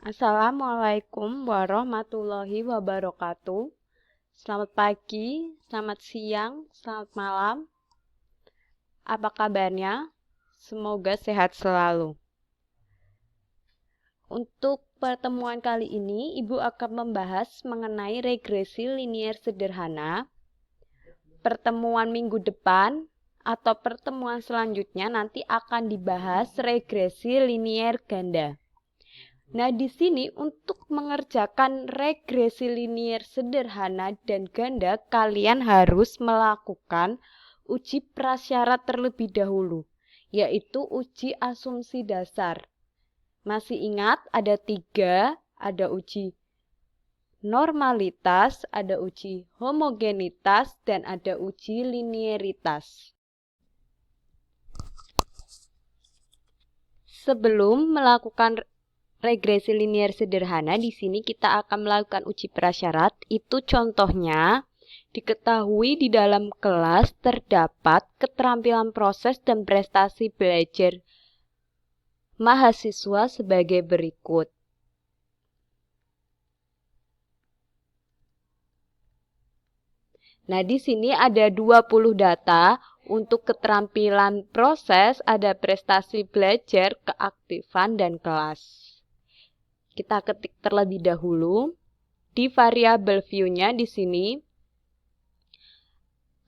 Assalamualaikum warahmatullahi wabarakatuh. Selamat pagi, selamat siang, selamat malam. Apa kabarnya? Semoga sehat selalu. Untuk pertemuan kali ini, Ibu akan membahas mengenai regresi linier sederhana. Pertemuan minggu depan atau pertemuan selanjutnya nanti akan dibahas regresi linier ganda. Nah, di sini untuk mengerjakan regresi linier sederhana dan ganda, kalian harus melakukan uji prasyarat terlebih dahulu, yaitu uji asumsi dasar. Masih ingat ada 3, ada uji normalitas, ada uji homogenitas, dan ada uji linearitas. Sebelum melakukan regresi linier sederhana, di sini kita akan melakukan uji prasyarat. Itu contohnya, diketahui di dalam kelas terdapat keterampilan proses dan prestasi belajar mahasiswa sebagai berikut. Nah, di sini ada 20 data. Untuk keterampilan proses, ada prestasi belajar, keaktifan, dan kelas. Kita ketik terlebih dahulu. Di variabel view-nya di sini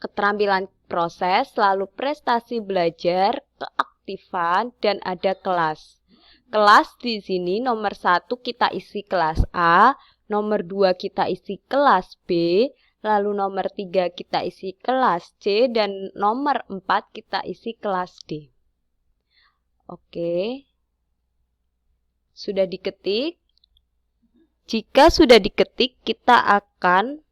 keterampilan proses, lalu prestasi belajar, keaktifan, dan ada kelas. Kelas di sini nomor 1 kita isi kelas A, nomor 2 kita isi kelas B, lalu nomor 3 kita isi kelas C, dan nomor 4 kita isi kelas D. Oke. Sudah diketik? Jika sudah diketik, kita akan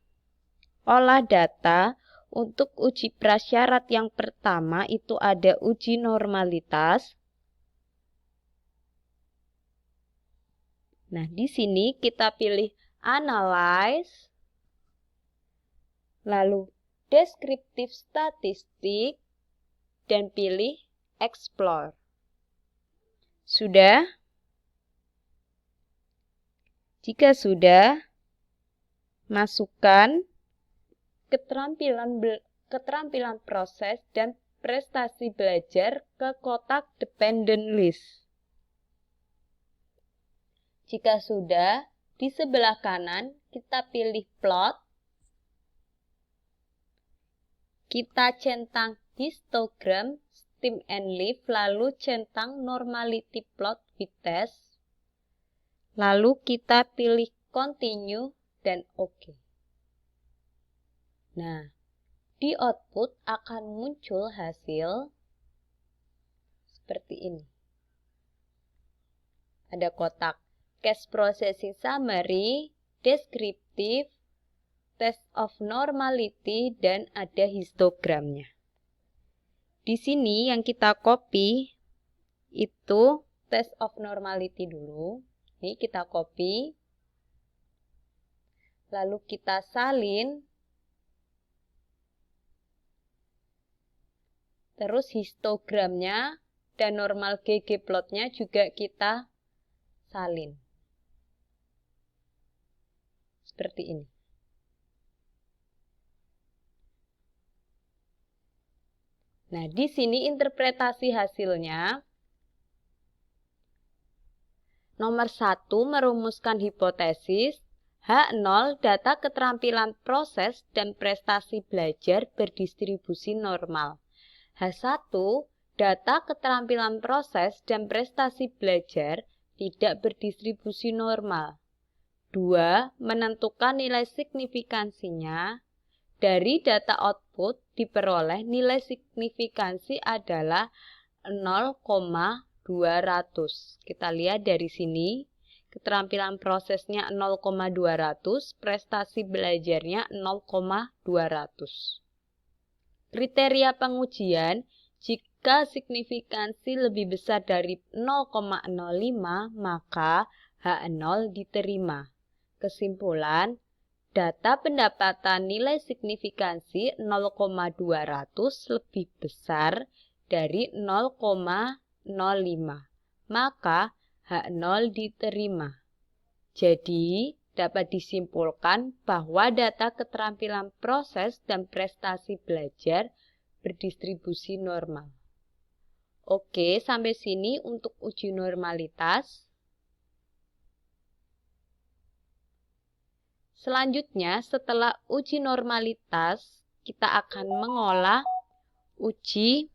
olah data. Untuk uji prasyarat yang pertama itu ada uji normalitas. Nah, di sini kita pilih analyze, lalu deskriptif statistik, dan pilih explore. Sudah? Jika sudah, masukkan keterampilan proses dan prestasi belajar ke kotak dependent list. Jika sudah, di sebelah kanan kita pilih plot. Kita centang histogram, stem and leaf, lalu centang normality plot with test. Lalu kita pilih continue dan OK. Nah, di output akan muncul hasil seperti ini. Ada kotak case processing summary, deskriptif, test of normality, dan ada histogramnya. Di sini yang kita copy itu test of normality dulu. Ini kita copy. Lalu kita salin. Terus histogramnya dan normal GG plotnya juga kita salin. Seperti ini. Nah, di sini interpretasi hasilnya. Nomor 1 merumuskan hipotesis. H0 data keterampilan proses dan prestasi belajar berdistribusi normal. H1 data keterampilan proses dan prestasi belajar tidak berdistribusi normal. 2. Menentukan nilai signifikansinya. Dari data output diperoleh nilai signifikansi adalah 0,200. Kita lihat dari sini, keterampilan prosesnya 0,200, prestasi belajarnya 0,200. Kriteria pengujian, jika signifikansi lebih besar dari 0,05, maka H0 diterima. Kesimpulan, data pendapatan nilai signifikansi 0,200 lebih besar dari 0,05, maka H0 diterima. Jadi, dapat disimpulkan bahwa data keterampilan proses dan prestasi belajar berdistribusi normal. Oke, sampai sini untuk uji normalitas. Selanjutnya, setelah uji normalitas, kita akan mengolah uji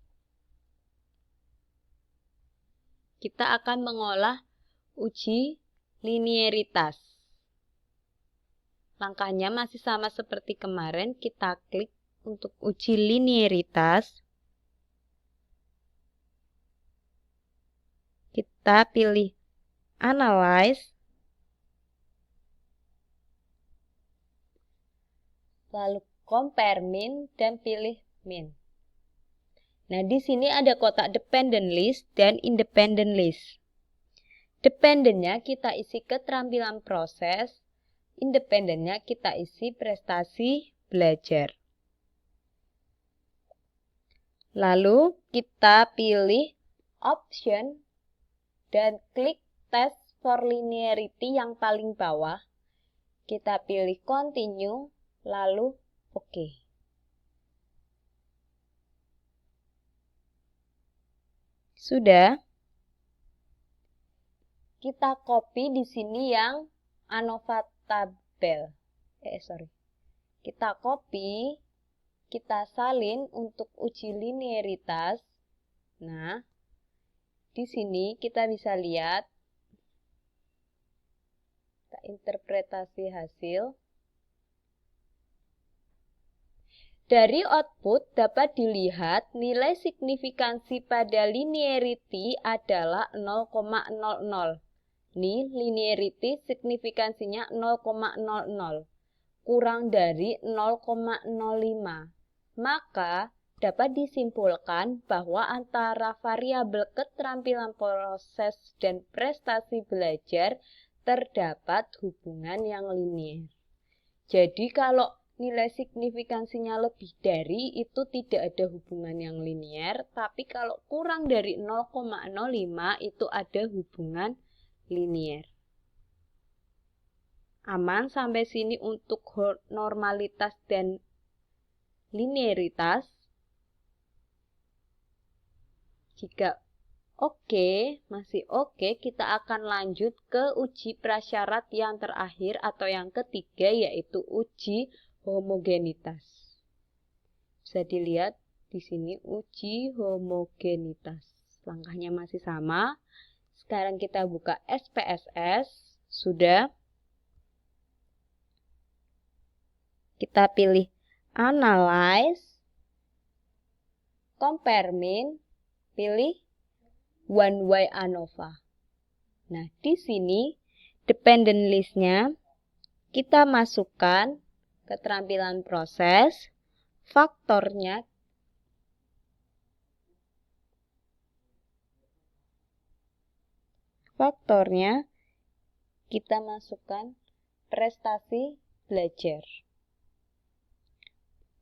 linearitas. Langkahnya masih sama seperti kemarin, kita klik untuk uji linearitas. Kita pilih Analyze, lalu Compare Mean dan pilih Mean. Nah, di sini ada kotak Dependent List dan Independent List. Dependentnya kita isi keterampilan proses, independentnya kita isi prestasi belajar. Lalu kita pilih Option dan klik Test for Linearity yang paling bawah. Kita pilih Continue, lalu OK. Sudah. Kita copy di sini yang ANOVA tabel. Kita copy, kita salin untuk uji linearitas. Nah, di sini kita bisa lihat kita interpretasi hasil. Dari output dapat dilihat nilai signifikansi pada linearity adalah 0,00. Ini linearity signifikansinya 0,00, kurang dari 0,05. Maka dapat disimpulkan bahwa antara variabel keterampilan proses dan prestasi belajar terdapat hubungan yang linier. Jadi kalau nilai signifikansinya lebih dari itu tidak ada hubungan yang linier, tapi kalau kurang dari 0,05 itu ada hubungan linier. Aman sampai sini untuk normalitas dan linearitas. Jika masih oke, kita akan lanjut ke uji prasyarat yang terakhir atau yang ketiga, yaitu uji homogenitas. Bisa dilihat di sini uji homogenitas. Langkahnya masih sama. Sekarang kita buka SPSS. Sudah. Kita pilih Analyze, Compare Mean, pilih One Way ANOVA. Nah, di sini dependent list-nya kita masukkan keterampilan proses, faktornya kita masukkan prestasi belajar.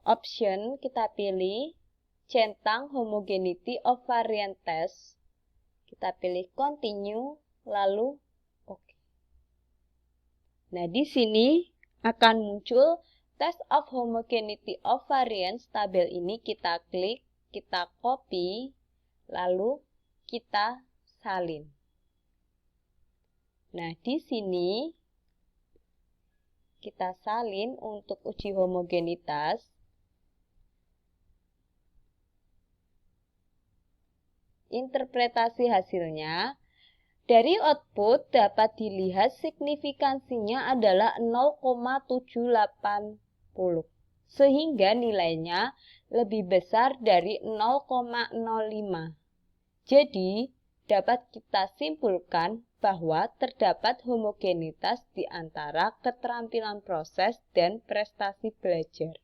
Option kita pilih centang homogeneity of variant test. Kita pilih continue, lalu OK. Nah, di sini akan muncul test of homogeneity of variance. Tabel ini kita klik, kita copy, lalu kita salin. Nah, di sini kita salin untuk uji homogenitas. Interpretasi hasilnya, dari output dapat dilihat signifikansinya adalah 0,780, sehingga nilainya lebih besar dari 0,05. Jadi, dapat kita simpulkan bahwa terdapat homogenitas di antara keterampilan proses dan prestasi belajar.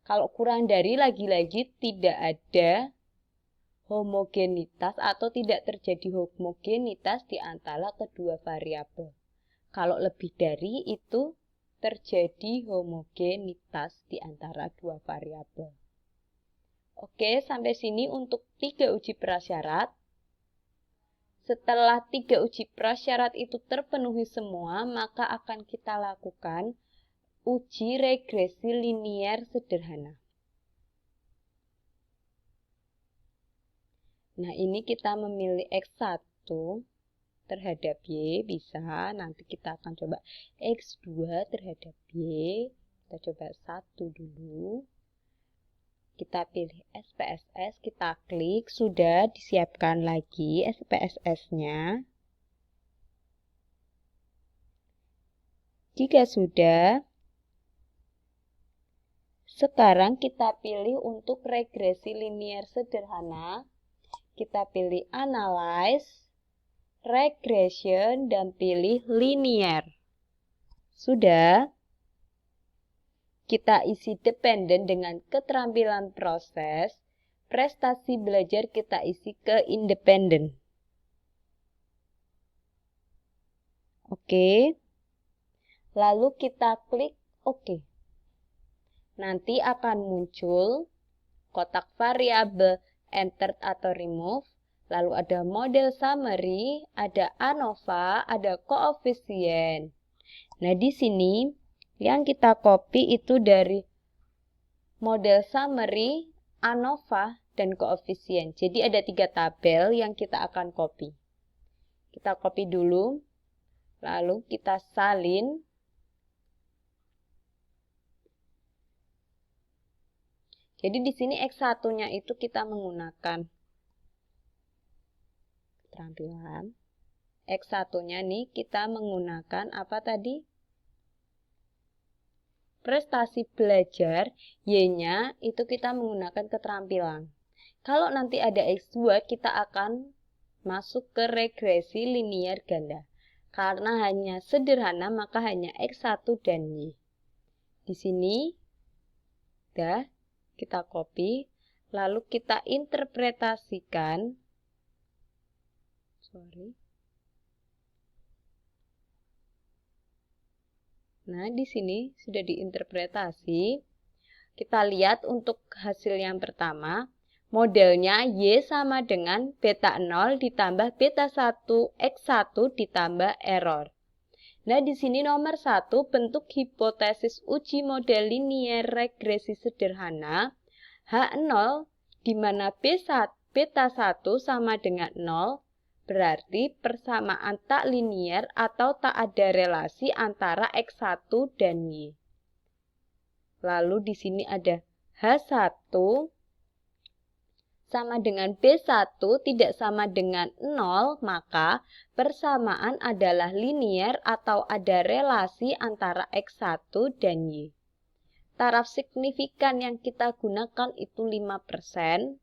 Kalau kurang dari, lagi-lagi tidak ada homogenitas atau tidak terjadi homogenitas di antara kedua variabel. Kalau lebih dari itu terjadi homogenitas di antara dua variabel. Oke, sampai sini untuk 3 uji prasyarat. Setelah 3 uji prasyarat itu terpenuhi semua, maka akan kita lakukan uji regresi linier sederhana. Nah, ini kita memilih X1 terhadap Y, bisa. Nanti kita akan coba X2 terhadap Y. Kita coba 1 dulu. Kita pilih SPSS, kita klik, sudah disiapkan lagi SPSS-nya. Jika sudah, sekarang kita pilih untuk regresi linier sederhana. Kita pilih Analyze, Regression, dan pilih Linear. Sudah. Kita isi dependen dengan keterampilan proses, prestasi belajar kita isi ke independen. Oke. Lalu kita klik OK. Nanti akan muncul kotak variabel entered atau remove, lalu ada model summary, ada ANOVA, ada koefisien. Nah, di sini yang kita copy itu dari model summary, ANOVA, dan koefisien. Jadi ada 3 tabel yang kita akan copy. Kita copy dulu, lalu kita salin. Jadi di sini X1-nya itu kita menggunakan keterampilan. X1-nya nih kita menggunakan apa tadi? Prestasi belajar, Y-nya itu kita menggunakan keterampilan. Kalau nanti ada X2, kita akan masuk ke regresi linier ganda. Karena hanya sederhana, maka hanya X1 dan Y. Di sini, udah, kita copy, lalu kita interpretasikan. Nah, di sini sudah diinterpretasi. Kita lihat untuk hasil yang pertama, modelnya Y sama dengan beta 0 ditambah beta 1 X1 ditambah error. Nah, di sini nomor 1 bentuk hipotesis uji model linier regresi sederhana H0 di mana beta 1 sama dengan 0. Berarti persamaan tak linier atau tak ada relasi antara X1 dan Y. Lalu di sini ada H1 sama dengan B1 tidak sama dengan 0, maka persamaan adalah linier atau ada relasi antara X1 dan Y. Taraf signifikan yang kita gunakan itu 5%.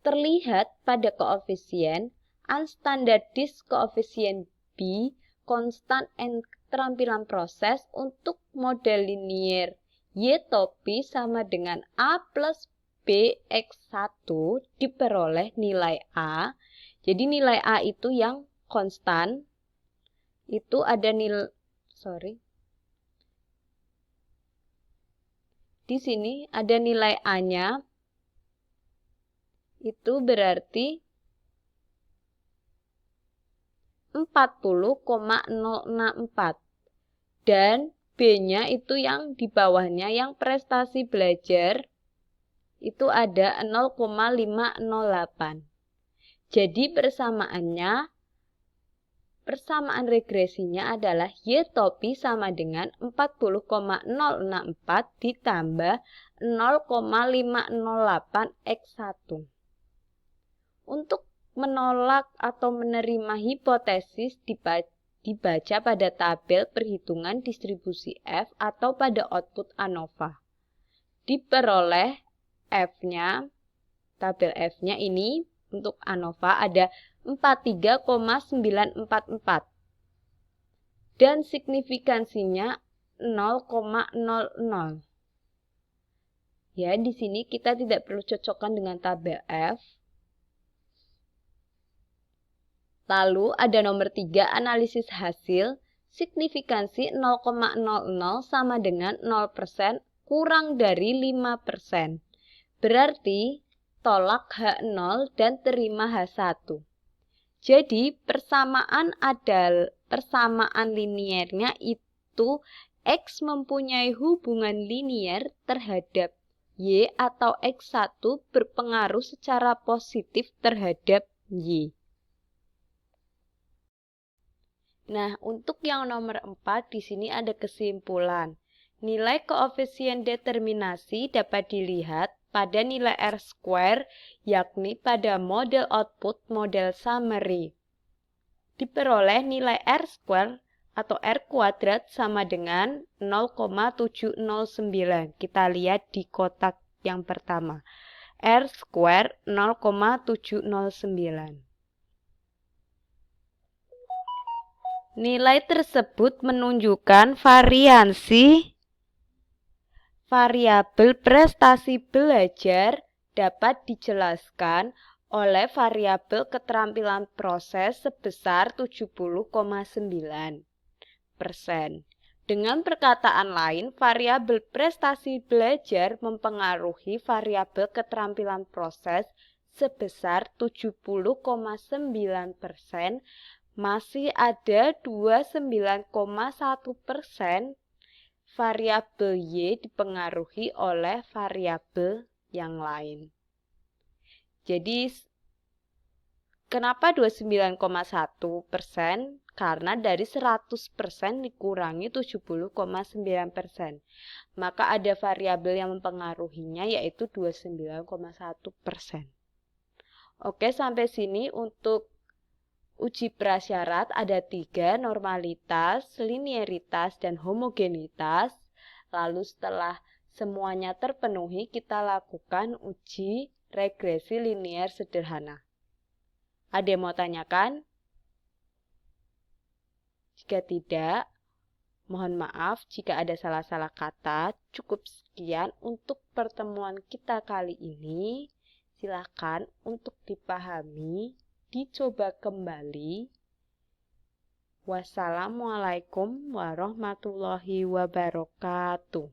Terlihat pada koefisien unstandardized koefisien B, konstan N keterampilan proses untuk model linier Y topi sama dengan A plus B X1 diperoleh nilai A. Jadi nilai A itu yang konstan, itu ada nilai, di sini ada nilai A-nya, itu berarti 40,064 dan B-nya itu yang di bawahnya yang prestasi belajar itu ada 0,508. Jadi persamaan regresinya adalah Y topi sama dengan 40,064 ditambah 0,508 X1. Untuk menolak atau menerima hipotesis dibaca pada tabel perhitungan distribusi F atau pada output ANOVA. Diperoleh F-nya, tabel F-nya ini untuk ANOVA ada 43,944 dan signifikansinya 0,00. Ya, di sini kita tidak perlu cocokkan dengan tabel F. Lalu ada nomor 3, analisis hasil, signifikansi 0,00 sama dengan 0% kurang dari 5%. Berarti tolak H0 dan terima H1. Jadi persamaan liniernya itu X mempunyai hubungan linier terhadap Y atau X1 berpengaruh secara positif terhadap Y. Nah, untuk yang nomor 4 di sini ada kesimpulan. Nilai koefisien determinasi dapat dilihat pada nilai R², yakni pada model output model summary. Diperoleh nilai R² atau R kuadrat sama dengan 0,709. Kita lihat di kotak yang pertama. R² 0,709. Nilai tersebut menunjukkan variabel prestasi belajar dapat dijelaskan oleh variabel keterampilan proses sebesar 70,9%. Dengan perkataan lain, variabel prestasi belajar mempengaruhi variabel keterampilan proses sebesar 70,9%. Masih ada 29,1% variabel Y dipengaruhi oleh variabel yang lain. Jadi, kenapa 29,1%? Karena dari 100% dikurangi 70,9%. Maka ada variabel yang mempengaruhinya yaitu 29,1%. Oke, sampai sini untuk uji prasyarat ada 3, normalitas, linearitas, dan homogenitas. Lalu setelah semuanya terpenuhi, kita lakukan uji regresi linier sederhana. Ada yang mau tanyakan? Jika tidak, mohon maaf jika ada salah-salah kata. Cukup sekian untuk pertemuan kita kali ini. Silakan untuk dipahami. Dicoba kembali. Wassalamualaikum warahmatullahi wabarakatuh.